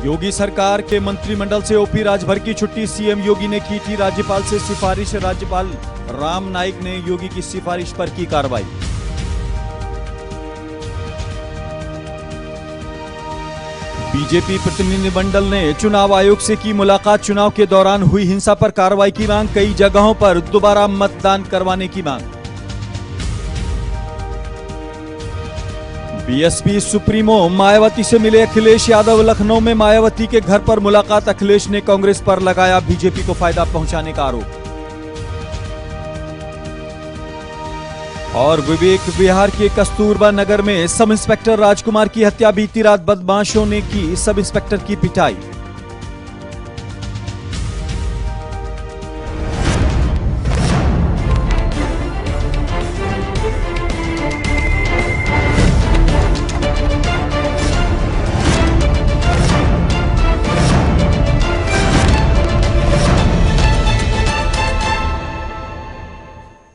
योगी सरकार के मंत्रिमंडल से ओपी राजभर की छुट्टी, सीएम योगी ने की थी राज्यपाल से सिफारिश। राज्यपाल राम नाईक ने योगी की सिफारिश पर की कार्रवाई। बीजेपी प्रतिनिधिमंडल ने चुनाव आयोग से की मुलाकात, चुनाव के दौरान हुई हिंसा पर कार्रवाई की मांग, कई जगहों पर दोबारा मतदान करवाने की मांग। बीएसपी सुप्रीमो मायावती से मिले अखिलेश यादव, लखनऊ में मायावती के घर पर मुलाकात, अखिलेश ने कांग्रेस पर लगाया बीजेपी को फायदा पहुंचाने का आरोप। और विवेक विहार के कस्तूरबा नगर में सब इंस्पेक्टर राजकुमार की हत्या, बीती रात बदमाशों ने की सब इंस्पेक्टर की पिटाई।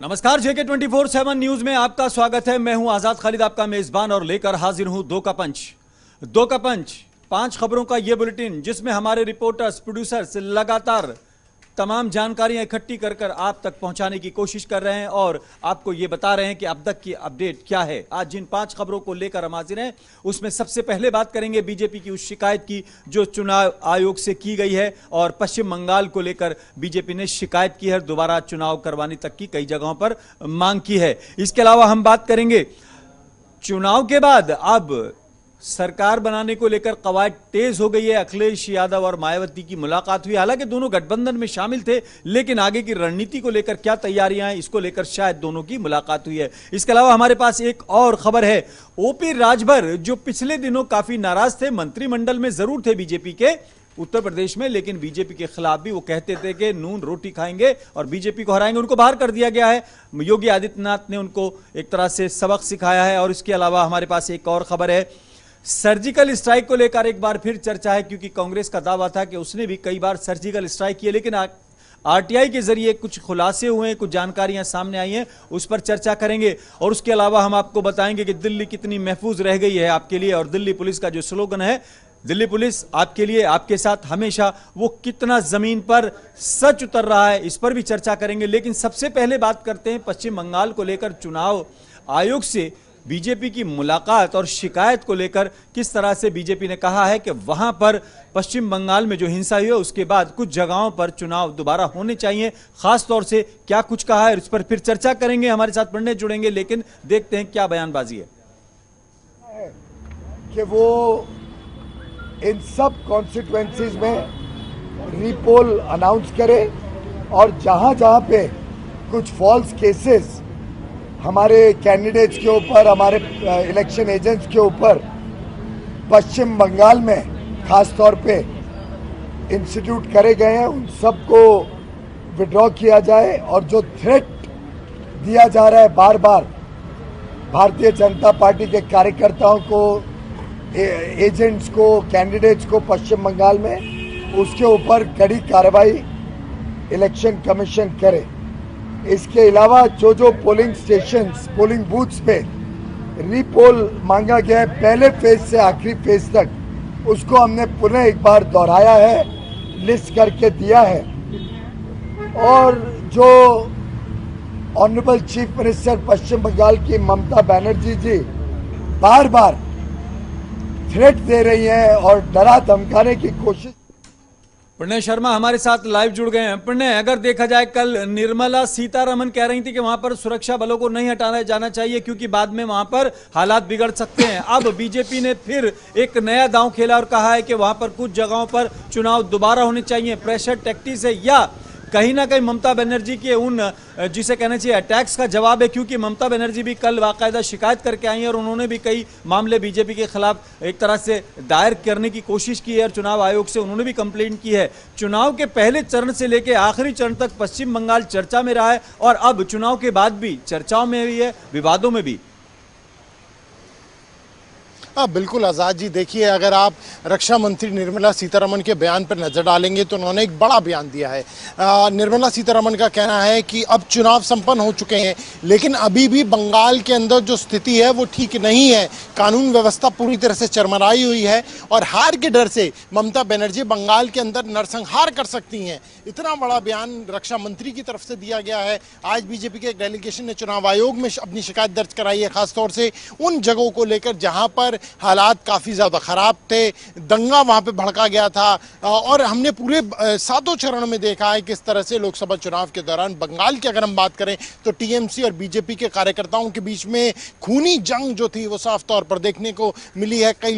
नमस्कार, जेके 24/7 न्यूज में आपका स्वागत है। मैं हूं आजाद खालिद, आपका मेजबान, और लेकर हाजिर हूं दो का पंच 5 खबरों का यह बुलेटिन, जिसमें हमारे रिपोर्टर्स, प्रोड्यूसर्स लगातार तमाम जानकारियां इकट्ठी कर आप तक पहुंचाने की कोशिश कर रहे हैं और आपको यह बता रहे हैं कि अब तक की अपडेट क्या है। आज जिन 5 खबरों को लेकर हम हाजिर हैं, उसमें सबसे पहले बात करेंगे बीजेपी की उस शिकायत की जो चुनाव आयोग से की गई है और पश्चिम बंगाल को लेकर बीजेपी ने शिकायत की है, दोबारा चुनाव करवाने तक की कई जगहों पर मांग की है। इसके अलावा हम बात करेंगे चुनाव के बाद अब सरकार बनाने को लेकर कवायद तेज हो गई है। अखिलेश यादव और मायावती की मुलाकात हुई, हालांकि दोनों गठबंधन में शामिल थे, लेकिन आगे की रणनीति को लेकर क्या तैयारियां हैं, इसको लेकर शायद दोनों की मुलाकात हुई है। इसके अलावा हमारे पास एक और खबर है, ओपी राजभर जो पिछले दिनों काफी नाराज थे, मंत्रिमंडल में जरूर थे बीजेपी के उत्तर प्रदेश में, लेकिन बीजेपी के खिलाफ भी वो कहते थे कि नून रोटी खाएंगे और बीजेपी को हराएंगे। उनको बाहर कर दिया गया है, योगी आदित्यनाथ ने उनको एक तरह से सबक सिखाया है। और इसके अलावा हमारे पास एक और खबर है, सर्जिकल स्ट्राइक को लेकर एक बार फिर चर्चा है, क्योंकि कांग्रेस का दावा था कि उसने भी कई बार सर्जिकल स्ट्राइक किए, लेकिन आरटीआई के जरिए कुछ खुलासे हुए हैं, कुछ जानकारियां सामने आई हैं, उस पर चर्चा करेंगे। और उसके अलावा हम आपको बताएंगे कि दिल्ली कितनी महफूज रह गई है आपके लिए, और दिल्ली पुलिस का जो स्लोगन है, दिल्ली पुलिस आपके लिए, आपके साथ हमेशा, वो कितना जमीन पर सच उतर रहा है, इस पर भी चर्चा करेंगे। लेकिन सबसे पहले बात करते हैं पश्चिम बंगाल को लेकर चुनाव आयोग से बीजेपी की मुलाकात और शिकायत को लेकर। किस तरह से बीजेपी ने कहा है कि वहां पर पश्चिम बंगाल में जो हिंसा हुई है उसके बाद कुछ जगहों पर चुनाव दोबारा होने चाहिए, खास तौर से क्या कुछ कहा है, इस पर फिर चर्चा करेंगे। हमारे साथ पंडित जुड़ेंगे, लेकिन देखते हैं क्या बयानबाजी है कि वो इन सब कॉन्स्टिट्यूएंसीज में रीपोल अनाउंस करे और जहां जहां पे कुछ फॉल्स केसेस हमारे कैंडिडेट्स के ऊपर, हमारे इलेक्शन एजेंट्स के ऊपर पश्चिम बंगाल में खास तौर पे इंस्टीट्यूट करे गए हैं, उन सबको विड्रॉ किया जाए। और जो थ्रेट दिया जा रहा है बार बार भारतीय जनता पार्टी के कार्यकर्ताओं को, एजेंट्स को, कैंडिडेट्स को पश्चिम बंगाल में, उसके ऊपर कड़ी कार्रवाई इलेक्शन कमीशन करे। इसके अलावा जो पोलिंग स्टेशंस, पोलिंग बूथ्स पे रीपोल मांगा गया है पहले फेज से आखिरी फेज तक, उसको हमने पुनः एक बार दोहराया है, लिस्ट करके दिया है। और जो ऑनरेबल चीफ मिनिस्टर पश्चिम बंगाल की ममता बनर्जी जी बार बार थ्रेट दे रही हैं और डरा धमकाने की कोशिश। प्रणय शर्मा हमारे साथ लाइव जुड़ गए हैं। प्रणय, अगर देखा जाए, कल निर्मला सीतारमण कह रही थी कि वहां पर सुरक्षा बलों को नहीं हटाना जाना चाहिए क्योंकि बाद में वहां पर हालात बिगड़ सकते हैं। अब बीजेपी ने फिर एक नया दांव खेला और कहा है कि वहां पर कुछ जगहों पर चुनाव दोबारा होने चाहिए। प्रेशर टैक्टिक्स है या कहीं ना कहीं ममता बनर्जी के उन, जिसे कहना चाहिए, अटैक्स का जवाब है, क्योंकि ममता बनर्जी भी कल बाकायदा शिकायत करके आई है और उन्होंने भी कई मामले बीजेपी के खिलाफ एक तरह से दायर करने की कोशिश की है और चुनाव आयोग से उन्होंने भी कंप्लेंट की है। चुनाव के पहले चरण से लेकर आखिरी चरण तक पश्चिम बंगाल चर्चा में रहा है और अब चुनाव के बाद भी चर्चाओं में भी है, विवादों में भी। बिल्कुल आज़ाद जी, देखिए अगर आप रक्षा मंत्री निर्मला सीतारमण के बयान पर नज़र डालेंगे तो उन्होंने एक बड़ा बयान दिया है। निर्मला सीतारमण का कहना है कि अब चुनाव संपन्न हो चुके हैं, लेकिन अभी भी बंगाल के अंदर जो स्थिति है वो ठीक नहीं है। कानून व्यवस्था पूरी तरह से चरमराई हुई है और हार के डर से ममता बनर्जी बंगाल के अंदर नरसंहार कर सकती हैं। इतना बड़ा बयान रक्षा मंत्री की तरफ से दिया गया है। आज बीजेपी के एक डेलीगेशन ने चुनाव आयोग में अपनी शिकायत दर्ज कराई है, खासतौर से उन जगहों को लेकर जहां पर हालात काफ़ी ज़्यादा ख़राब थे, दंगा वहां पे भड़का गया था। और हमने पूरे 7 चरण में देखा है किस तरह से लोकसभा चुनाव के दौरान बंगाल की अगर हम बात करें तो टीएमसी और बीजेपी के कार्यकर्ताओं के बीच में खूनी जंग जो थी वो साफ तौर पर देखने को मिली है। कई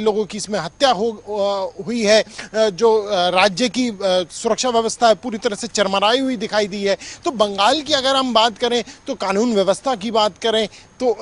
लोगों की इसमें हत्या हुई है। जो राज्य की सुरक्षा व्यवस्था है पूरी तरह से चरमराई हुई दिखाई दी है। तो बंगाल की अगर हम बात करें तो कानून व्यवस्था की बात करें तो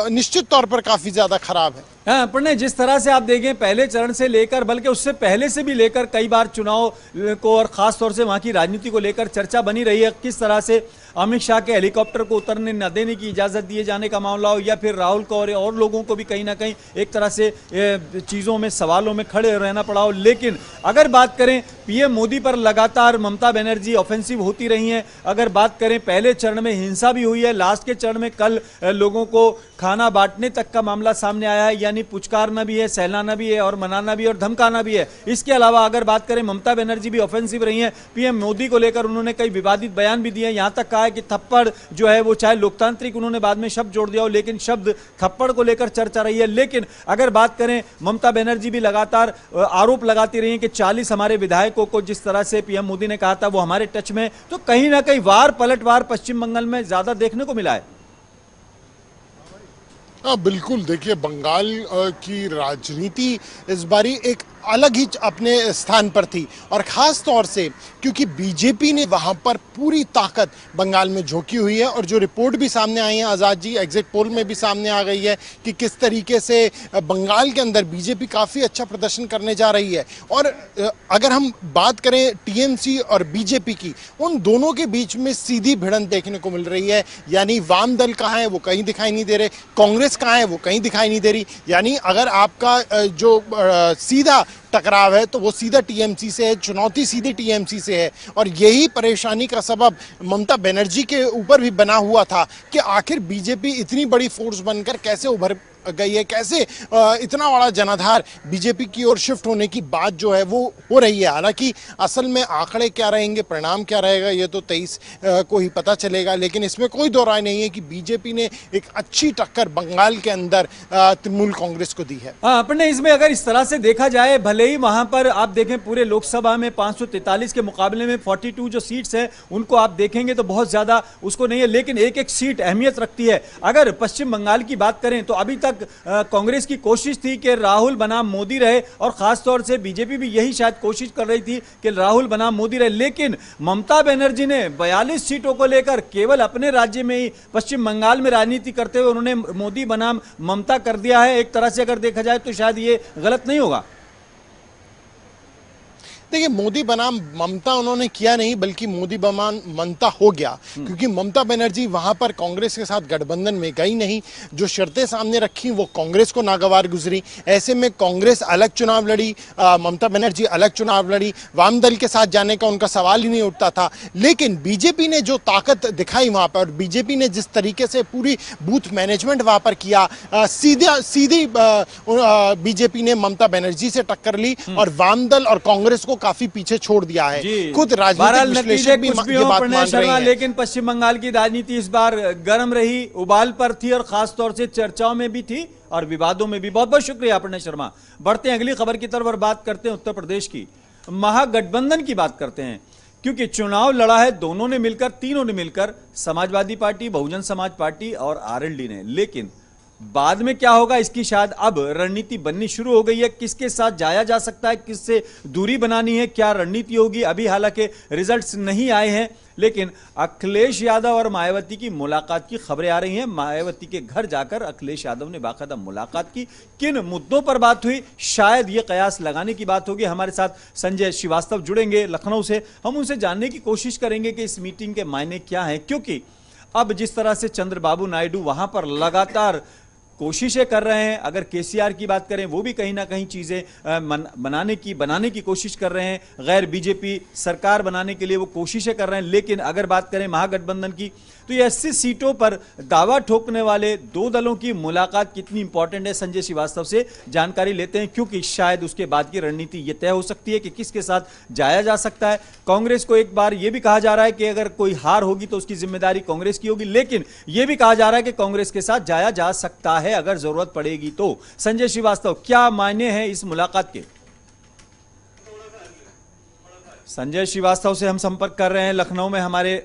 निश्चित तौर पर काफी ज्यादा खराब है। हाँ, पर जिस तरह से आप देखें पहले चरण से लेकर बल्कि उससे पहले से भी लेकर कई बार चुनाव को और खास तौर से वहां की राजनीति को लेकर चर्चा बनी रही है। किस तरह से अमित शाह के हेलीकॉप्टर को उतरने न देने की इजाजत दिए जाने का मामला हो या फिर राहुल को और लोगों को भी कहीं ना कहीं एक तरह से चीज़ों में सवालों में खड़े रहना पड़ा हो। लेकिन अगर बात करें पीएम मोदी पर लगातार ममता बनर्जी ऑफेंसिव होती रही हैं। अगर बात करें पहले चरण में हिंसा भी हुई है, लास्ट के चरण में कल लोगों को खाना बांटने तक का मामला सामने आया है, यानी पुचकारना भी है, सहलाना भी है और मनाना भी है और धमकाना भी है। इसके अलावा अगर बात करें ममता बनर्जी भी ऑफेंसिव रही हैं। पीएम मोदी को लेकर उन्होंने कई विवादित बयान भी दिए, यहां तक कहा है कि थप्पड़ जो है वो चाहे लोकतांत्रिक उन्होंने बाद में शब्द जोड़ दिया हो लेकिन शब्द थप्पड़ को लेकर चर्चा रही है। लेकिन अगर बात करें ममता बनर्जी भी लगातार आरोप लगाती रही हैं कि 40 हमारे विधायकों को जिस तरह से पीएम मोदी ने कहा था वो हमारे टच में, तो कहीं ना कहीं वार पलटवार पश्चिम बंगाल में ज्यादा देखने को मिला है। बिल्कुल, देखिए बंगाल की राजनीति इस बारी एक अलग ही अपने स्थान पर थी और ख़ास तौर से क्योंकि बीजेपी ने वहाँ पर पूरी ताकत बंगाल में झोंकी हुई है। और जो रिपोर्ट भी सामने आई है आज़ाद जी, एग्जिट पोल में भी सामने आ गई है कि किस तरीके से बंगाल के अंदर बीजेपी काफ़ी अच्छा प्रदर्शन करने जा रही है। और अगर हम बात करें टीएमसी और बीजेपी की, उन दोनों के बीच में सीधी भिड़ंत देखने को मिल रही है। यानी वाम दल कहाँ है वो कहीं दिखाई नहीं दे रहे, कांग्रेस कहाँ है वो कहीं दिखाई नहीं दे रही। यानी अगर आपका जो सीधा टकराव है तो वो सीधा टीएमसी से है, चुनौती सीधी टीएमसी से है। और यही परेशानी का सबब ममता बनर्जी के ऊपर भी बना हुआ था कि आखिर बीजेपी इतनी बड़ी फोर्स बनकर कैसे उभर गई है, कैसे इतना बड़ा जनाधार बीजेपी की ओर शिफ्ट होने की बात जो है वो हो रही है। हालांकि असल में आंकड़े क्या रहेंगे, परिणाम क्या रहेगा, ये तो 23 को ही पता चलेगा। लेकिन इसमें कोई दो राय नहीं है कि बीजेपी ने एक अच्छी टक्कर बंगाल के अंदर तृणमूल कांग्रेस को दी है। अपने इसमें अगर इस तरह से देखा जाए, भले ही वहां पर आप देखें पूरे लोकसभा में 543 के मुकाबले में 42 जो सीट्स हैं उनको आप देखेंगे तो बहुत ज्यादा उसको नहीं है, लेकिन एक एक सीट अहमियत रखती है। अगर पश्चिम बंगाल की बात करें तो अभी तक कांग्रेस की कोशिश थी कि राहुल बनाम मोदी रहे और खास तौर से बीजेपी भी यही शायद कोशिश कर रही थी कि राहुल बनाम मोदी रहे। लेकिन ममता बनर्जी ने 42 सीटों को लेकर केवल अपने राज्य में ही पश्चिम बंगाल में राजनीति करते हुए उन्होंने मोदी बनाम ममता कर दिया है। एक तरह से अगर देखा जाए तो शायद ये गलत नहीं होगा। देखिए, मोदी बनाम ममता उन्होंने किया नहीं बल्कि मोदी बनाम ममता हो गया, क्योंकि ममता बनर्जी वहां पर कांग्रेस के साथ गठबंधन में गई नहीं। जो शर्तें सामने रखी वो कांग्रेस को नागवार गुजरी। ऐसे में कांग्रेस अलग चुनाव लड़ी, ममता बनर्जी अलग चुनाव लड़ी, वाम दल के साथ जाने का उनका सवाल ही नहीं उठता था। लेकिन बीजेपी ने जो ताकत दिखाई वहां पर, बीजेपी ने जिस तरीके से पूरी बूथ मैनेजमेंट वहां पर किया, सीधी बीजेपी ने ममता बनर्जी से टक्कर ली और वाम दल और कांग्रेस को काफी पीछे छोड़ दिया है। खुद राजनीतिक विश्लेषक भी ये बात मान रहे हैं। लेकिन पश्चिम बंगाल की राजनीति इस बार गर्म रही, उबाल पर थी और खासतौर से चर्चाओं में भी थी और विवादों में भी। बहुत बहुत शुक्रिया अपर्णा शर्मा। बढ़ते हैं अगली खबर की तरफ और बात करते हैं उत्तर प्रदेश की। महागठबंधन की बात करते हैं क्योंकि चुनाव लड़ा है दोनों ने मिलकर, तीनों ने मिलकर, समाजवादी पार्टी, बहुजन समाज पार्टी और आरएलडी ने। लेकिन बाद में क्या होगा इसकी शायद अब रणनीति बननी शुरू हो गई है। किसके साथ जाया जा सकता है, किससे दूरी बनानी है, क्या रणनीति होगी, अभी हालांकि रिजल्ट्स नहीं आए हैं। लेकिन अखिलेश यादव और मायावती की मुलाकात की खबरें आ रही हैं। मायावती के घर जाकर अखिलेश यादव ने बाकायदा मुलाकात की। किन मुद्दों पर बात हुई, शायद ये कयास लगाने की बात होगी। हमारे साथ संजय श्रीवास्तव जुड़ेंगे लखनऊ से, हम उनसे जानने की कोशिश करेंगे कि इस मीटिंग के मायने क्या हैं। क्योंकि अब जिस तरह से चंद्रबाबू नायडू वहां पर लगातार कोशिशें कर रहे हैं। अगर केसीआर की बात करें, वो भी कहीं ना कहीं चीजें बनाने की कोशिश कर रहे हैं, गैर बीजेपी सरकार बनाने के लिए वो कोशिशें कर रहे हैं। लेकिन अगर बात करें महागठबंधन की, तो ये 80 सीटों पर दावा ठोकने वाले दो दलों की मुलाकात कितनी इंपॉर्टेंट है, संजय श्रीवास्तव से जानकारी लेते हैं, क्योंकि शायद उसके बाद की रणनीति ये तय हो सकती है कि किसके साथ जाया जा सकता है। कांग्रेस को एक बार यह भी कहा जा रहा है कि अगर कोई हार होगी तो उसकी जिम्मेदारी कांग्रेस की होगी, लेकिन यह भी कहा जा रहा है कि कांग्रेस के साथ जाया जा सकता है अगर जरूरत पड़ेगी तो। संजय श्रीवास्तव, क्या मायने हैं इस मुलाकात के? संजय श्रीवास्तव से हम संपर्क कर रहे हैं लखनऊ में, हमारे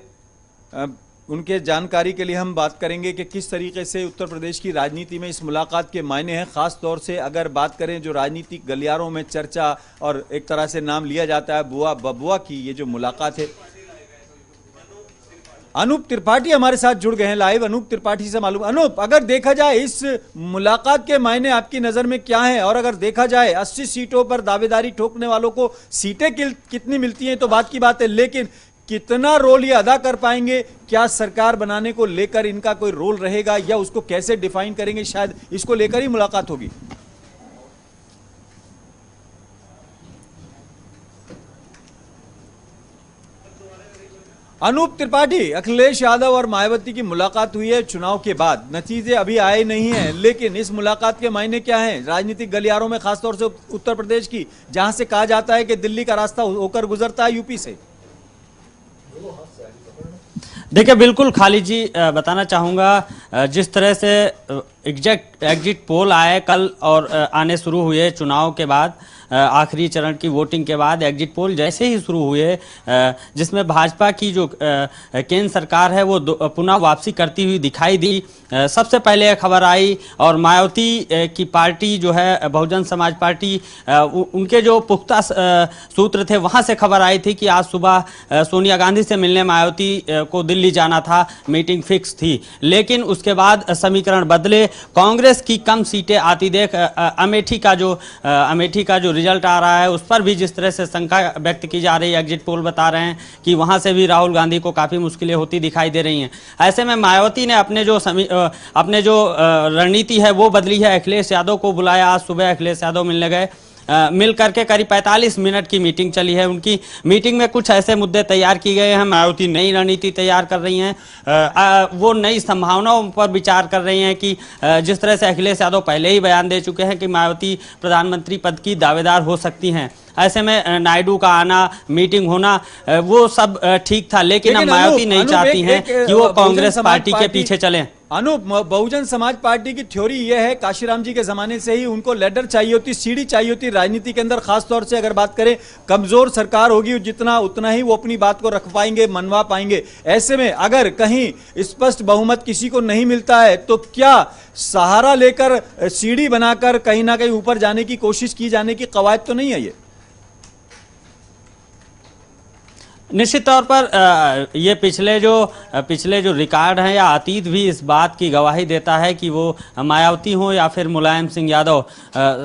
उनके जानकारी के लिए हम बात करेंगे कि किस तरीके से उत्तर प्रदेश की राजनीति में इस मुलाकात के मायने हैं। खास तौर से अगर बात करें जो राजनीतिक गलियारों में चर्चा और एक तरह से नाम लिया जाता है बुआ बबुआ की, ये जो मुलाकात है। अनूप त्रिपाठी हमारे साथ जुड़ गए हैं लाइव। अनूप त्रिपाठी से मालूम, अनूप, अगर देखा जाए इस मुलाकात के मायने आपकी नजर में क्या है, और अगर देखा जाए 80 सीटों पर दावेदारी ठोकने वालों को सीटें कितनी मिलती हैं तो बात की बात है, लेकिन कितना रोल ये अदा कर पाएंगे? क्या सरकार बनाने को लेकर इनका कोई रोल रहेगा या उसको कैसे डिफाइन करेंगे? शायद इसको लेकर ही मुलाकात होगी। अनूप त्रिपाठी, अखिलेश यादव और मायावती की मुलाकात हुई है चुनाव के बाद, नतीजे अभी आए नहीं हैं, लेकिन इस मुलाकात के मायने क्या हैं राजनीतिक गलियारों में, खासतौर से उत्तर प्रदेश की, जहां से कहा जाता है कि दिल्ली का रास्ता होकर गुजरता है यूपी से? देखिए, बिल्कुल खालिद जी, बताना चाहूँगा जिस तरह से एग्जिट पोल आए कल और आने शुरू हुए चुनाव के बाद, आखिरी चरण की वोटिंग के बाद एग्जिट पोल जैसे ही शुरू हुए, जिसमें भाजपा की जो केंद्र सरकार है वो पुनः वापसी करती हुई दिखाई दी। सबसे पहले खबर आई और मायावती की पार्टी जो है बहुजन समाज पार्टी, उनके जो पुख्ता सूत्र थे वहाँ से खबर आई थी कि आज सुबह सोनिया गांधी से मिलने मायावती को दिल्ली जाना था, मीटिंग फिक्स थी। लेकिन उसके बाद समीकरण बदले, कांग्रेस की कम सीटें आती देख अमेठी का जो रिजल्ट आ रहा है उस पर भी जिस तरह से शंका व्यक्त की जा रही है, एग्जिट पोल बता रहे हैं कि वहां से भी राहुल गांधी को काफ़ी मुश्किलें होती दिखाई दे रही हैं। ऐसे में मायावती ने अपने जो रणनीति है वो बदली है। अखिलेश यादव को बुलाया, आज सुबह अखिलेश यादव मिलने गए, मिल करके करीब 45 मिनट की मीटिंग चली है। उनकी मीटिंग में कुछ ऐसे मुद्दे तैयार किए गए हैं। मायावती नई रणनीति तैयार कर रही हैं, वो नई संभावनाओं पर विचार कर रही हैं कि जिस तरह से अखिलेश यादव पहले ही बयान दे चुके हैं कि मायावती प्रधानमंत्री पद की दावेदार हो सकती हैं। ऐसे में नायडू का आना, मीटिंग होना, वो सब ठीक था, लेकिन अब मायावती नहीं चाहती हैं कि वो कांग्रेस पार्टी के पीछे चलें। अनूप, बहुजन समाज पार्टी की थ्योरी यह है, काशीराम जी के जमाने से ही उनको लेडर चाहिए होती, सीढ़ी चाहिए होती राजनीति के अंदर। खासतौर से अगर बात करें, कमजोर सरकार होगी जितना उतना ही वो अपनी बात को रख पाएंगे, मनवा पाएंगे। ऐसे में अगर कहीं स्पष्ट बहुमत किसी को नहीं मिलता है तो क्या सहारा लेकर, सीढ़ी बनाकर कहीं ना कहीं ऊपर जाने की कोशिश की जाने की कवायद तो नहीं है ये? निश्चित तौर पर ये पिछले जो रिकॉर्ड हैं या अतीत भी इस बात की गवाही देता है कि वो मायावती हो या फिर मुलायम सिंह यादव,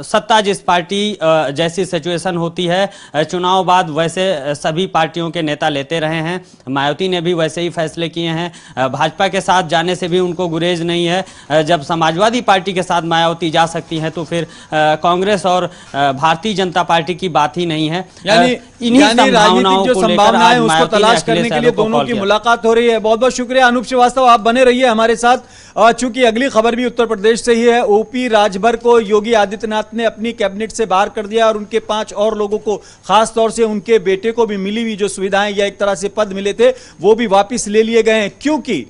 सत्ता जिस पार्टी जैसी सिचुएशन होती है चुनाव बाद वैसे सभी पार्टियों के नेता लेते रहे हैं। मायावती ने भी वैसे ही फैसले किए हैं। भाजपा के साथ जाने से भी उनको गुरेज नहीं है। जब समाजवादी पार्टी के साथ मायावती जा सकती हैं तो फिर कांग्रेस और भारतीय जनता पार्टी की बात ही नहीं है। इन्हीं संभावनाओं को लेकर उसको तलाश करने के लिए दोनों की मुलाकात हो रही है। बहुत बहुत शुक्रिया अनूप श्रीवास्तव, आप बने रहिए हमारे साथ। चूंकि अगली खबर भी उत्तर प्रदेश से ही है। ओपी राजभर को योगी आदित्यनाथ ने अपनी कैबिनेट से बाहर कर दिया और उनके 5 और लोगों को, खास तौर से उनके बेटे को भी मिली हुई जो सुविधाएं या एक तरह से पद मिले थे वो भी वापिस ले लिए गए हैं, क्योंकि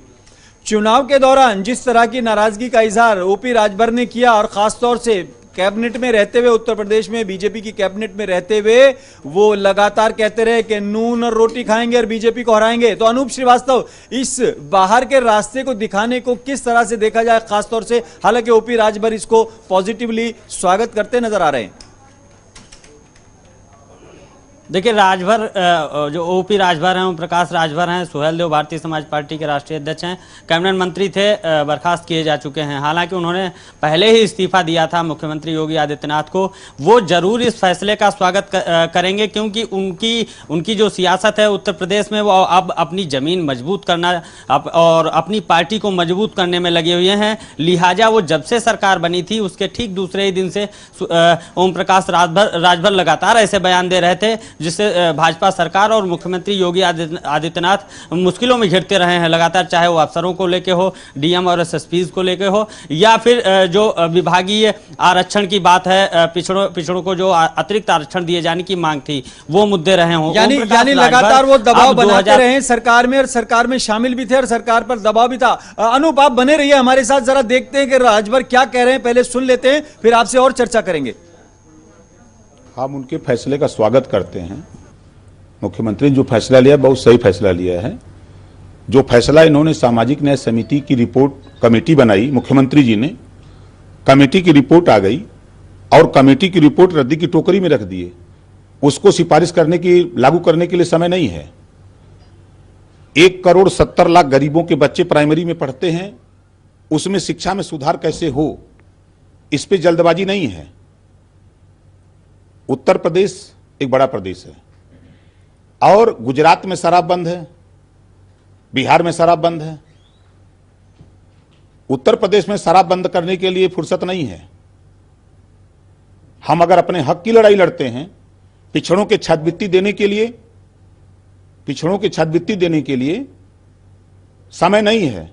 चुनाव के दौरान जिस तरह की नाराजगी का इजहार ओपी राजभर ने किया और खासतौर से कैबिनेट में रहते हुए, उत्तर प्रदेश में बीजेपी की कैबिनेट में रहते हुए वो लगातार कहते रहे कि नून और रोटी खाएंगे और बीजेपी को हराएंगे। तो अनूप श्रीवास्तव, इस बाहर के रास्ते को दिखाने को किस तरह से देखा जाए, खासतौर से हालांकि ओपी राजभर इसको पॉजिटिवली स्वागत करते नजर आ रहे हैं? देखिए राजभर जो ओपी राजभर हैं, ओम प्रकाश राजभर हैं, सुहेलदेव भारतीय समाज पार्टी के राष्ट्रीय अध्यक्ष हैं, कैबिनेट मंत्री थे, बर्खास्त किए जा चुके हैं। हालांकि उन्होंने पहले ही इस्तीफा दिया था मुख्यमंत्री योगी आदित्यनाथ को। वो जरूर इस फैसले का स्वागत करेंगे, क्योंकि उनकी जो सियासत है उत्तर प्रदेश में, वो अब अपनी जमीन मजबूत करना और अपनी पार्टी को मजबूत करने में लगे हुए हैं। लिहाजा वो जब से सरकार बनी थी उसके ठीक दूसरे ही दिन से ओम प्रकाश राजभर लगातार ऐसे बयान दे रहे थे जिससे भाजपा सरकार और मुख्यमंत्री योगी आदित्यनाथ मुश्किलों में घिरते रहे हैं लगातार, चाहे वो अफसरों को लेके हो, डीएम और एसएसपीज को लेके हो, या फिर जो विभागीय आरक्षण की बात है, पिछड़ों को जो अतिरिक्त आरक्षण दिए जाने की मांग थी, वो मुद्दे रहे हों। यानी लगातार वो दबाव बनाते रहे सरकार में, और सरकार में शामिल भी थे और सरकार पर दबाव भी था। अनूप, आप बने रहिए हमारे साथ, जरा देखते हैं कि राजभर क्या कह रहे हैं, पहले सुन लेते हैं फिर आपसे और चर्चा करेंगे। हम उनके फैसले का स्वागत करते हैं। मुख्यमंत्री ने जो फैसला लिया बहुत सही फैसला लिया है। जो फैसला इन्होंने सामाजिक न्याय समिति की रिपोर्ट कमेटी बनाई, मुख्यमंत्री जी ने, कमेटी की रिपोर्ट आ गई और कमेटी की रिपोर्ट रद्दी की टोकरी में रख दिए। उसको सिफारिश करने की, लागू करने के लिए समय नहीं है। 1,70,00,000 गरीबों के बच्चे प्राइमरी में पढ़ते हैं, उसमें शिक्षा में सुधार कैसे हो, इस पे जल्दबाजी नहीं है। उत्तर प्रदेश एक बड़ा प्रदेश है और गुजरात में शराब बंद है, बिहार में शराब बंद है। उत्तर प्रदेश में शराब बंद करने के लिए फुर्सत नहीं है। हम अगर अपने हक की लड़ाई लड़ते हैं, पिछड़ों के छात्रवृत्ति देने के लिए समय नहीं है।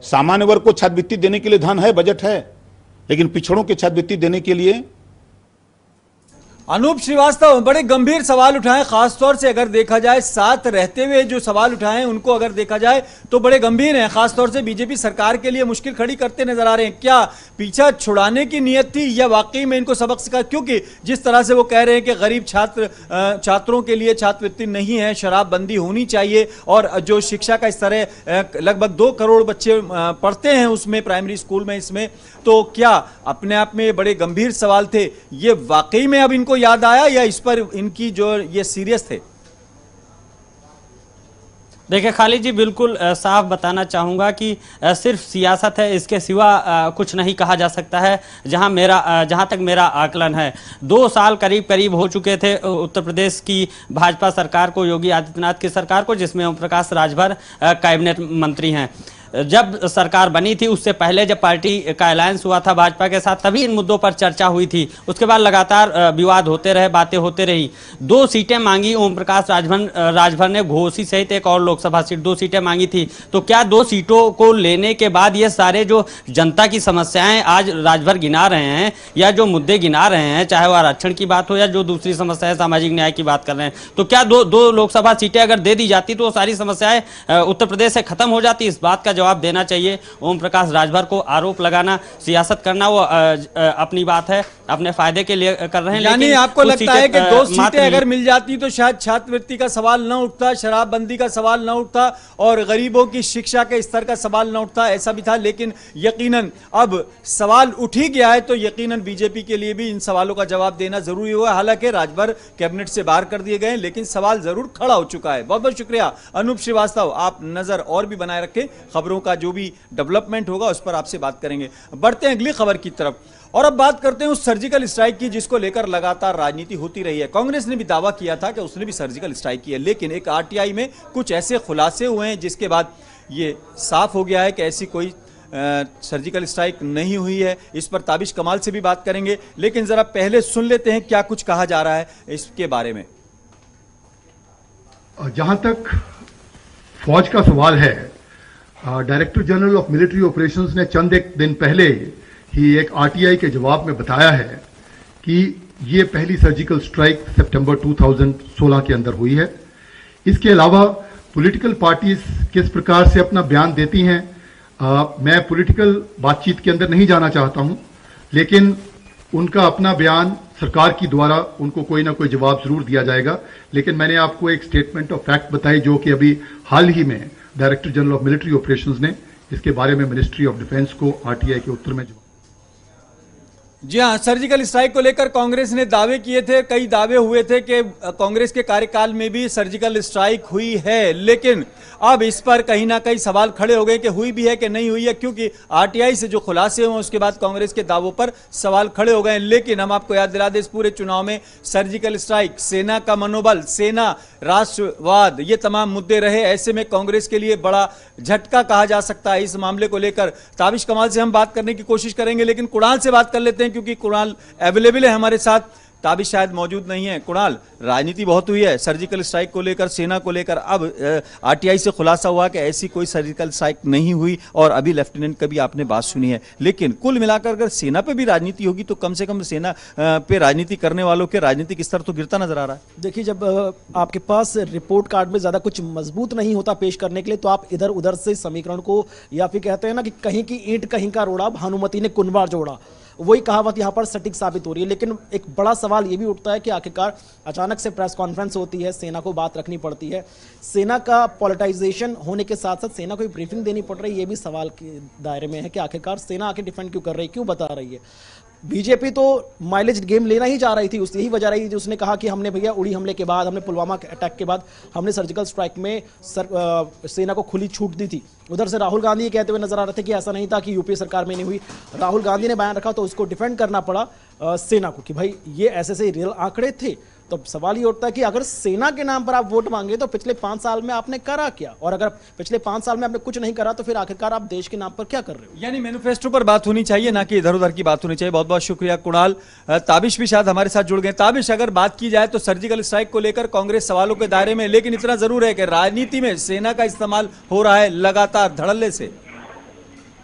सामान्य वर्ग को छात्रवृत्ति देने के लिए धन है, बजट है, लेकिन पिछड़ों के छात्रवृत्ति देने के लिए। अनूप श्रीवास्तव बड़े गंभीर सवाल उठाए, खासतौर से अगर देखा जाए साथ रहते हुए जो सवाल उठाए हैं उनको अगर देखा जाए तो बड़े गंभीर हैं। खासतौर से बीजेपी सरकार के लिए मुश्किल खड़ी करते नजर आ रहे हैं। क्या पीछा छुड़ाने की नीयत थी या वाकई में इनको सबक सिखा? क्योंकि जिस तरह से वो कह रहे हैं कि गरीब छात्रों के लिए छात्रवृत्ति नहीं है, शराबबंदी होनी चाहिए, और जो शिक्षा का स्तर है लगभग 2 करोड़ बच्चे पढ़ते हैं उसमें, प्राइमरी स्कूल में, इसमें, तो क्या अपने आप में बड़े गंभीर सवाल थे? ये वाकई में अब इनको याद आया या इस पर इनकी जो ये सीरियस थे? देखिए खालिद जी, बिल्कुल साफ बताना चाहूँगा कि सिर्फ सियासत है, इसके सिवा कुछ नहीं कहा जा सकता है। जहाँ तक मेरा आकलन है, 2 साल करीब हो चुके थे उत्तर प्रदेश की भाजपा सरकार को, योगी आदित्यनाथ की सरकार को, जिसमें ओम प्रकाश राजभर कैबिनेट मंत्री हैं। जब सरकार बनी थी उससे पहले जब पार्टी का अलायंस हुआ था भाजपा के साथ, तभी इन मुद्दों पर चर्चा हुई थी। उसके बाद लगातार विवाद होते रहे, बातें होते रही। 2 सीटें मांगी ओम प्रकाश राजभर ने, घोसी सहित एक और लोकसभा सीट, 2 सीटें मांगी थी। तो क्या 2 सीटों को लेने के बाद ये सारे जो जनता की समस्याएं आज राजभर गिना रहे हैं या जो मुद्दे गिना रहे हैं, चाहे वो आरक्षण की बात हो या जो दूसरी समस्या है सामाजिक न्याय की बात कर रहे हैं, तो क्या दो लोकसभा सीटें अगर दे दी जाती तो वो सारी समस्याएं उत्तर प्रदेश से खत्म हो जाती? इस बात का जवाब देना चाहिए। ओम प्रकाश राजभर को आरोप लगाना, सियासत करना, वो अपनी बात है, अपने फायदे के लिए कर रहे हैं। यानी आपको लगता है कि 2 सीटें अगर मिल जाती तो शायद छात्रवृत्ति का सवाल न उठता, शराबबंदी का सवाल न उठता और गरीबों की शिक्षा के स्तर का सवाल न उठता, ऐसा भी था। लेकिन यकीनन अब सवाल उठ ही गया है तो यकीनन बीजेपी के लिए भी इन सवालों का जवाब देना जरूरी हुआ। हालांकि राजभर कैबिनेट से बाहर कर दिए गए, लेकिन सवाल जरूर खड़ा हो चुका है। बहुत बहुत शुक्रिया अनूप श्रीवास्तव। आप नजर और भी बनाए रखें, खबरों का जो भी डेवलपमेंट होगा उस पर आपसे बात करेंगे। बढ़ते हैं अगली खबर की तरफ और अब बात करते हैं उस सर्जिकल स्ट्राइक की जिसको लेकर लगातार राजनीति होती रही है। कांग्रेस ने भी दावा किया था कि उसने भी सर्जिकल स्ट्राइक की है, लेकिन एक आरटीआई में कुछ ऐसे खुलासे हुए हैं जिसके बाद ये साफ हो गया है कि ऐसी कोई सर्जिकल स्ट्राइक नहीं हुई है। इस पर ताबिश कमाल से भी बात करेंगे, लेकिन जरा पहले सुन लेते हैं क्या कुछ कहा जा रहा है इसके बारे में। जहां तक फौज का सवाल है, director general of military operations ने चंद एक दिन पहले ही एक आरटीआई के जवाब में बताया है कि ये पहली सर्जिकल स्ट्राइक सितंबर 2016 के अंदर हुई है। इसके अलावा पॉलिटिकल पार्टीज किस प्रकार से अपना बयान देती हैं, मैं पॉलिटिकल बातचीत के अंदर नहीं जाना चाहता हूं, लेकिन उनका अपना बयान सरकार की द्वारा उनको कोई ना कोई जवाब जरूर दिया जाएगा। लेकिन मैंने आपको एक स्टेटमेंट ऑफ फैक्ट बताई जो कि अभी हाल ही में director general of military operations ने इसके बारे में मिनिस्ट्री ऑफ डिफेंस को आरटीआई के उत्तर में जी हाँ, सर्जिकल स्ट्राइक को लेकर कांग्रेस ने दावे किए थे, कई दावे हुए थे कि कांग्रेस के कार्यकाल में भी सर्जिकल स्ट्राइक हुई है, लेकिन अब इस पर कहीं ना कहीं सवाल खड़े हो गए कि हुई भी है कि नहीं हुई है, क्योंकि आरटीआई से जो खुलासे हुए उसके बाद कांग्रेस के दावों पर सवाल खड़े हो गए। लेकिन हम आपको याद दिला दें, इस पूरे चुनाव में सर्जिकल स्ट्राइक, सेना का मनोबल, सेना, राष्ट्रवाद, ये तमाम मुद्दे रहे। ऐसे में कांग्रेस के लिए बड़ा झटका कहा जा सकता है। इस मामले को लेकर ताबिश कमाल से हम बात करने की कोशिश करेंगे, लेकिन कुणाल से बात कर लेते हैं क्योंकि कुणाल अवेलेबल है हमारे साथ। ताबिश शायद मौजूद नहीं है। कुणाल, राजनीति बहुत हुई है सर्जिकल स्ट्राइक को लेकर, सेना को लेकर। अब आरटीआई से खुलासा हुआ कि ऐसी कोई सर्जिकल स्ट्राइक नहीं हुई और अभी लेफ्टिनेंट का भी आपने बात सुनी है। लेकिन कुल मिलाकर अगर सेना पे भी राजनीति होगी तो कम से कम सेना पे राजनीति करने वालों के राजनीतिक स्तर तो गिरता नजर आ रहा है। देखिए, जब आपके पास रिपोर्ट कार्ड में ज्यादा कुछ मजबूत नहीं होता पेश करने के लिए, तो आप इधर उधर से समीकरण को, या फिर कहते हैं ना कि कहीं की ईंट कहीं का रोड़ा, भानुमति ने कुनबा जोड़ा, वही कहावत यहाँ पर सटीक साबित हो रही है। लेकिन एक बड़ा सवाल ये भी उठता है कि आखिरकार अचानक से प्रेस कॉन्फ्रेंस होती है, सेना को बात रखनी पड़ती है, सेना का पॉलिटाइजेशन होने के साथ साथ सेना को भी ब्रीफिंग देनी पड़ रही है। ये भी सवाल के दायरे में है कि आखिरकार सेना आके डिफेंड क्यों कर रही है, क्यों बता रही है। बीजेपी तो माइलेज गेम लेना ही चाह रही थी, यही वजह रही थी। उसने कहा कि हमने भैया उड़ी हमले के बाद, हमने पुलवामा अटैक के बाद हमने सर्जिकल स्ट्राइक में सेना को खुली छूट दी थी। उधर से राहुल गांधी कहते हुए नजर आ रहे थे कि ऐसा नहीं था कि यूपी सरकार में नहीं हुई। राहुल गांधी ने बयान रखा तो उसको डिफेंड करना पड़ा सेना को कि भाई ये ऐसे रियल आंकड़े थे। तो सवाल ये उठता है कि अगर सेना के नाम पर आप वोट मांगे तो पिछले 5 साल में आपने करा क्या, और अगर पिछले 5 साल में आपने कुछ नहीं करा तो फिर आखिरकार आप देश के नाम पर क्या कर रहे हो। यानी मैनिफेस्टो पर बात होनी चाहिए, ना कि इधर उधर की बात होनी चाहिए। बहुत बहुत शुक्रिया कुणाल। ताबिश भी शायद हमारे साथ जुड़ गए। ताबिश, अगर बात की जाए तो सर्जिकल स्ट्राइक को लेकर कांग्रेस सवालों के दायरे में, लेकिन इतना जरूर है कि राजनीति में सेना का इस्तेमाल हो रहा है लगातार धड़ल्ले से।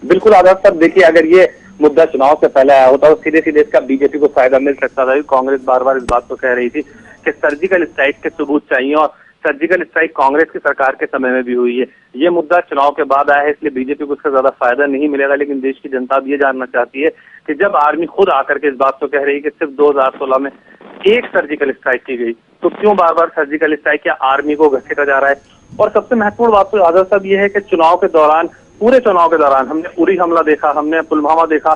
बिल्कुल आजाद साहब, देखिए अगर ये मुद्दा चुनाव से पहले आया होता तो सीधे सीधे इसका बीजेपी को फायदा मिल सकता था। कांग्रेस बार बार इस बात को कह रही थी कि सर्जिकल स्ट्राइक के सबूत चाहिए, और सर्जिकल स्ट्राइक कांग्रेस की सरकार के समय में भी हुई है। ये मुद्दा चुनाव के बाद आया है, इसलिए बीजेपी को उसका ज्यादा फायदा नहीं मिलेगा। लेकिन देश की जनता अब ये जानना चाहती है कि जब आर्मी खुद आकर के इस बात को कह रही है कि सिर्फ 2016 में एक सर्जिकल स्ट्राइक की गई, तो क्यों बार बार सर्जिकल स्ट्राइक या आर्मी को घसीटा जा रहा है। और सबसे महत्वपूर्ण बात तो आजाद साहब ये है कि चुनाव के दौरान, पूरे चुनाव के दौरान हमने उरी हमला देखा, हमने पुलवामा देखा,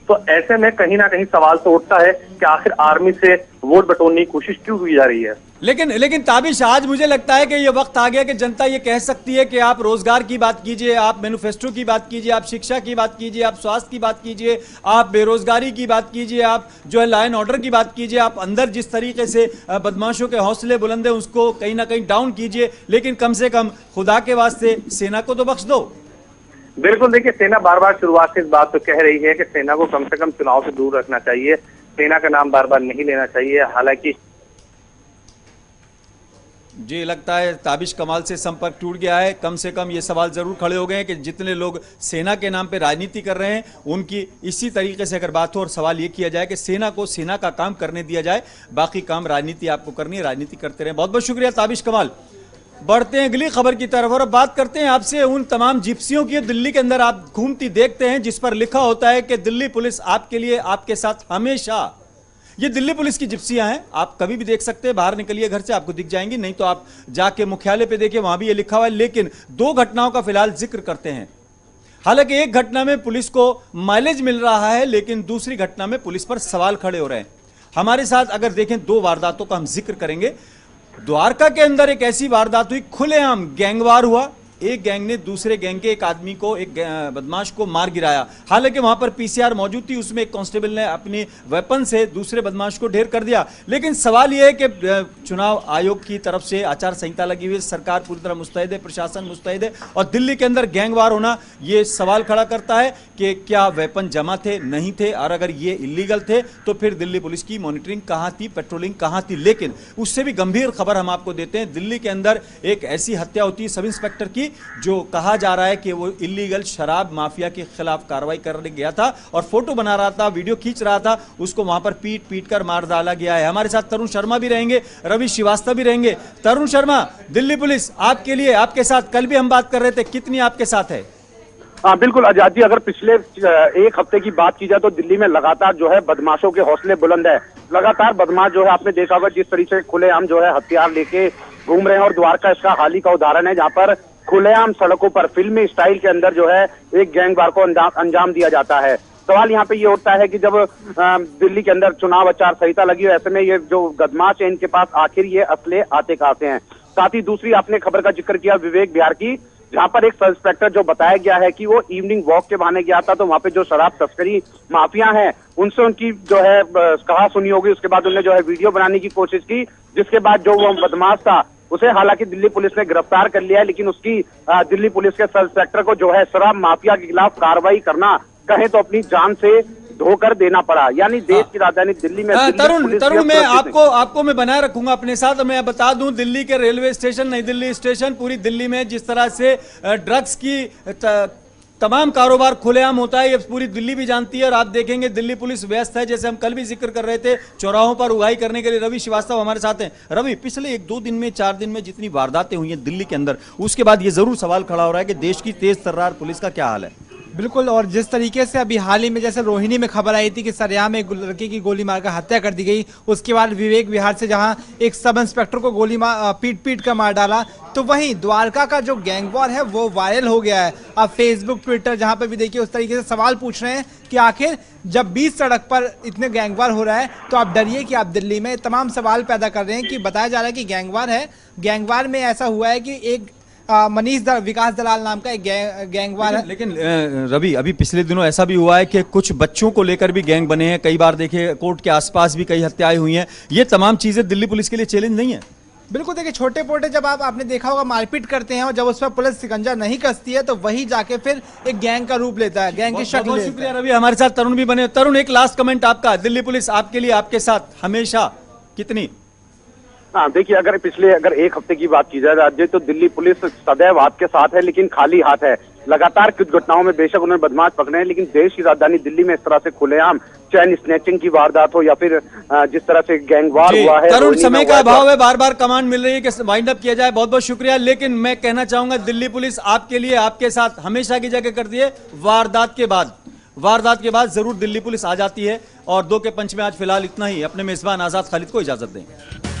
तो ऐसे में कहीं ना कहीं सवाल तो उठता है कि आखिर आर्मी से वोट बटोरने की कोशिश क्यों की जा रही है। लेकिन ताबिश, आज मुझे लगता है कि ये वक्त आ गया कि जनता ये कह सकती है कि आप रोजगार की बात कीजिए, आप मैनिफेस्टो की बात कीजिए, आप शिक्षा की बात कीजिए, आप स्वास्थ्य की बात कीजिए, आप बेरोजगारी की बात कीजिए, आप जो है लॉ एंड ऑर्डर की बात कीजिए, आप अंदर जिस तरीके से बदमाशों के हौसले बुलंद है उसको कहीं ना कहीं डाउन कीजिए, लेकिन कम से कम खुदा के वास्ते सेना को तो बख्श दो। बिल्कुल, देखिए सेना बार बार शुरुआत से इस बात तो कह रही है कि सेना को कम से कम चुनाव से दूर रखना चाहिए, सेना का नाम बार बार नहीं लेना चाहिए। हालांकि जी लगता है ताबिश कमाल से संपर्क टूट गया है। कम से कम ये सवाल जरूर खड़े हो गए हैं कि जितने लोग सेना के नाम पे राजनीति कर रहे हैं उनकी इसी तरीके से अगर बात हो और सवाल ये किया जाए कि सेना को सेना का काम करने दिया जाए, बाकी काम राजनीति आपको करनी है, राजनीति करते रहें। बहुत बहुत शुक्रिया ताबिश कमाल। बढ़ते हैं अगली खबर की तरफ और अब बात करते हैं आपसे उन तमाम जिप्सियों की दिल्ली के अंदर आप घूमती देखते हैं जिस पर लिखा होता है कि दिल्ली पुलिस आपके लिए, आपके साथ हमेशा। ये दिल्ली पुलिस की जिप्सियां हैं, आप कभी भी देख सकते हैं, बाहर निकलिए घर से आपको दिख जाएंगी, नहीं तो आप जाके मुख्यालय पे देखिए वहां भी ये लिखा हुआ है। लेकिन 2 घटनाओं का फिलहाल जिक्र करते हैं। हालांकि एक घटना में पुलिस को माइलेज मिल रहा है, लेकिन दूसरी घटना में पुलिस पर सवाल खड़े हो रहे हैं। हमारे साथ अगर देखें 2 वारदातों का हम जिक्र करेंगे। द्वारका के अंदर एक ऐसी वारदात हुई, खुलेआम गैंगवार हुआ। एक गैंग ने दूसरे गैंग के एक आदमी को, एक बदमाश को मार गिराया। हालांकि वहां पर पीसीआर मौजूद थी, उसमें एक कांस्टेबल ने अपनी वेपन से दूसरे बदमाश को ढेर कर दिया। लेकिन सवाल यह है कि चुनाव आयोग की तरफ से आचार संहिता लगी हुई है, सरकार पूरी तरह मुस्तैद है, प्रशासन मुस्तैद है, और दिल्ली के अंदर गैंगवार होना यह सवाल खड़ा करता है कि क्या वेपन जमा थे, नहीं थे, और अगर ये इलीगल थे तो फिर दिल्ली पुलिस की मॉनिटरिंग कहां थी, पेट्रोलिंग कहां थी। लेकिन उससे भी गंभीर खबर हम आपको देते हैं, दिल्ली के अंदर एक ऐसी हत्या होती है सब इंस्पेक्टर की, जो कहा जा रहा है कि वो इलीगल शराब माफिया के खिलाफ कार्रवाई करने गया था और फोटो बना रहा था, वीडियो खींच रहा था, उसको वहां पर पीट कर मार डाला गया है। हमारे साथ तरुण शर्मा भी रहेंगे, रवि श्रीवास्तव भी रहेंगे। तरुण शर्मा, दिल्ली पुलिस आपके लिए, आपके साथ कल भी हम बात कर रहे थे, कितनी आपके साथ है? हाँ बिल्कुल आजाद जी, अगर पिछले 1 हफ्ते की बात की जाए तो दिल्ली में लगातार जो है बदमाशों के हौसले बुलंद है। लगातार बदमाश जो है, आपने देखा होगा जिस तरीके से खुलेआम जो है हथियार लेके घूम रहे हैं, और द्वारका इसका हाल ही का उदाहरण है, जहाँ पर खुलेआम सड़कों पर फिल्मी स्टाइल के अंदर जो है एक गैंगवार को अंजाम दिया जाता है। सवाल यहाँ पे ये उठता है कि जब दिल्ली के अंदर चुनाव आचार संहिता लगी हो, ऐसे में ये जो बदमाश है इनके पास आखिर ये असले आते कहां से हैं। साथ ही दूसरी आपने खबर का जिक्र किया विवेक विहार की, जहां पर एक सब इंस्पेक्टर जो बताया गया है कि वो इवनिंग वॉक के बहाने गया था, तो वहां पे जो शराब तस्करी माफिया हैं उनसे उनकी जो है कहा सुनी होगी। उसके बाद उन्होंने जो है वीडियो बनाने की कोशिश की, जिसके बाद जो वो बदमाश था उसे हालांकि दिल्ली पुलिस ने गिरफ्तार कर लिया है, लेकिन उसकी दिल्ली पुलिस के सब इंस्पेक्टर को जो है शराब माफिया के खिलाफ कार्रवाई करना कहे तो अपनी जान से धोकर देना पड़ा। यानी देश की राजधानी दिल्ली में तरुण मैं आपको मैं बनाए रखूंगा अपने साथ। मैं बता दूं, दिल्ली के रेलवे स्टेशन, नई दिल्ली स्टेशन, पूरी दिल्ली में जिस तरह से ड्रग्स की तमाम कारोबार खुलेआम होता है, ये पूरी दिल्ली भी जानती है। और आप देखेंगे दिल्ली पुलिस व्यस्त है, जैसे हम कल भी जिक्र कर रहे थे, चौराहों पर उगाही करने के लिए रवि श्रीवास्तव हमारे साथ हैं। रवि, पिछले 1-2 दिन में, 4 दिन में जितनी वारदातें हुई हैं दिल्ली के अंदर, उसके बाद ये जरूर सवाल खड़ा हो रहा है कि देश की तेज तर्रार पुलिस का क्या हाल है। बिल्कुल, और जिस तरीके से अभी हाल ही में जैसे रोहिणी में खबर आई थी कि सरेआम में एक लड़के की गोली मारकर हत्या कर दी गई, उसके बाद विवेक विहार से जहां एक सब इंस्पेक्टर को गोली पीट कर मार डाला, तो वहीं द्वारका का जो गैंगवॉर है वो वायरल हो गया है। अब फेसबुक, ट्विटर जहां पर भी देखिए उस तरीके से सवाल पूछ रहे हैं कि आखिर जब 20 सड़क पर इतने गैंगवॉर हो रहा है तो आप डरिए कि आप दिल्ली में, तमाम सवाल पैदा कर रहे हैं कि बताया जा रहा है कि गैंगवॉर है। गैंगवॉर में ऐसा हुआ है कि एक विकास दलाल नाम का एक गैंगवार है। लेकिन रवि, अभी पिछले दिनों ऐसा भी हुआ है कि कुछ बच्चों को लेकर भी गैंग बने हैं। कई बार देखिए कोर्ट के आसपास भी कई हत्याएं हुई हैं। ये तमाम चीजें दिल्ली पुलिस के लिए चैलेंज नहीं है? बिल्कुल, देखिए छोटे पोटे जब आपने देखा होगा मारपीट करते हैं और जब उस पर पुलिस शिकंजा नहीं कसती है तो वही जाके फिर एक गैंग का रूप लेता है, गैंग की शक्ल लेता है। शुक्रिया रवि। हमारे साथ तरुण भी बने। तरुण, एक लास्ट कमेंट आपका, दिल्ली पुलिस आपके लिए, आपके साथ हमेशा कितनी? हाँ, देखिए अगर एक हफ्ते की बात की जाए राज्य, तो दिल्ली पुलिस सदैव आपके साथ है, लेकिन खाली हाथ है। लगातार कुछ घटनाओं में बेशक उन्होंने बदमाश पकड़े हैं, लेकिन देश की राजधानी दिल्ली में इस तरह से खुलेआम चैन स्नैचिंग की वारदात हो या फिर जिस तरह से गैंगवार हुआ है। तरुण, समय का अभाव है, बार बार कमांड मिल रही है कि वाइंड अप किया जाए। बहुत बहुत शुक्रिया। लेकिन मैं कहना चाहूंगा दिल्ली पुलिस आपके लिए, आपके साथ हमेशा की जगह करती है। वारदात के बाद जरूर दिल्ली पुलिस आ जाती है। और 2 के पंच में आज फिलहाल इतना ही। अपने मेजबान आजाद खालिद को इजाजत दें।